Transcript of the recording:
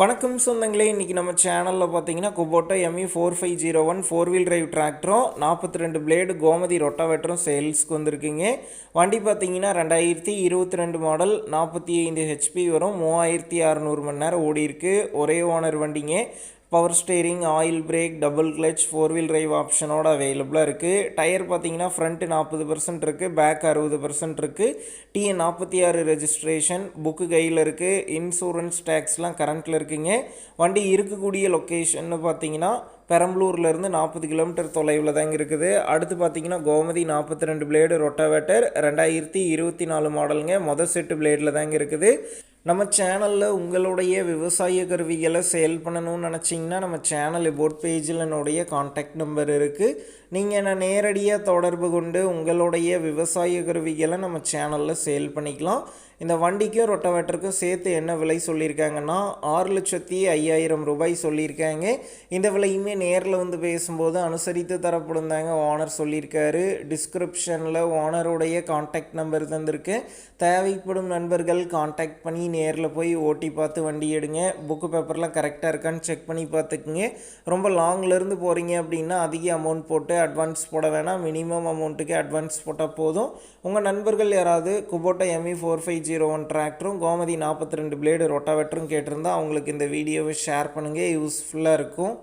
வணக்கம் சொந்தங்களே, இன்றைக்கி நம்ம சேனலில் பார்த்தீங்கன்னா Kubota MU4501 four wheel drive டிராக்டரும் 42 பிளேடு கோமதி ரொட்டாவேட்டரும் சேல்ஸ்க்கு வந்திருக்குங்க. வண்டி பார்த்தீங்கன்னா 2022 மாடல், 45 ஹெச்பி வரும், 3600 மணி நேரம் ஓடி இருக்கு. ஒரே ஓனர் வண்டிங்க. Power steering, oil brake, double clutch, four wheel drive ஆப்ஷனோட அவைலபிளாக இருக்குது. டயர் பார்த்தீங்கன்னா ஃப்ரண்ட்டு 40% இருக்குது, பேக் 60% இருக்குது. TN 46 ரெஜிஸ்ட்ரேஷன் புக்கு கையில் இருக்குது. இன்சூரன்ஸ் டேக்ஸ்லாம் கரண்ட்டில் இருக்குங்க. வண்டி இருக்கக்கூடிய லொக்கேஷன்னு பார்த்தீங்கன்னா பெரம்பலூர்லேருந்து 40 கிலோமீட்டர் தொலைவில் தாங்க இருக்குது. அடுத்து பார்த்தீங்கன்னா கோமதி 42 பிளேடு ரொட்டாவேட்டர் 2024 மாடலுங்க. செட்டு பிளேடில் தாங்க இருக்குது. நம்ம சேனலில் உங்களுடைய விவசாய கருவிகளை சேல் பண்ணணும்னு நினச்சிங்கன்னா நம்ம சேனல் போட் பேஜில் என்னுடைய கான்டாக்ட் நம்பர் இருக்குது. நீங்கள் என்ன நேரடியாக தொடர்பு கொண்டு உங்களுடைய விவசாய கருவிகளை நம்ம சேனலில் சேல் பண்ணிக்கலாம். இந்த வண்டிக்கும் ரொட்டாவேட்டருக்கும் சேர்த்து என்ன விலை சொல்லியிருக்காங்கன்னா 6,05,000 ரூபாய் சொல்லியிருக்காங்க. இந்த விலையுமே நேரில் வந்து பேசும்போது அனுசரித்து தரப்படும் தாங்க ஓனர் சொல்லியிருக்காரு. டிஸ்கிரிப்ஷனில் ஓனருடைய கான்டாக்ட் நம்பர் தந்திருக்கு. தேவைப்படும் நண்பர்கள் கான்டாக்ட் பண்ணி நேரில் போய் ஓட்டி பார்த்து வண்டி எடுங்க. புக்கு பேப்பர்லாம் கரெக்டாக இருக்கான்னு செக் பண்ணி பார்த்துக்குங்க. ரொம்ப லாங்லேருந்து போகிறீங்க அப்படின்னா அதிக அமௌண்ட் போட்டு அட்வான்ஸ் போட வேணாம். மினிமம் அமௌண்ட்டுக்கு அட்வான்ஸ் போட்டால் போதும். உங்கள் நண்பர்கள் யாராவது Kubota MU4501 டிராக்டரும் கோமதி 42 பிளேடு ரொட்டாவேட்டரும் கேட்டிருந்தால் அவங்களுக்கு இந்த வீடியோவை ஷேர் பண்ணுங்கள். யூஸ்ஃபுல்லாக இருக்கும்.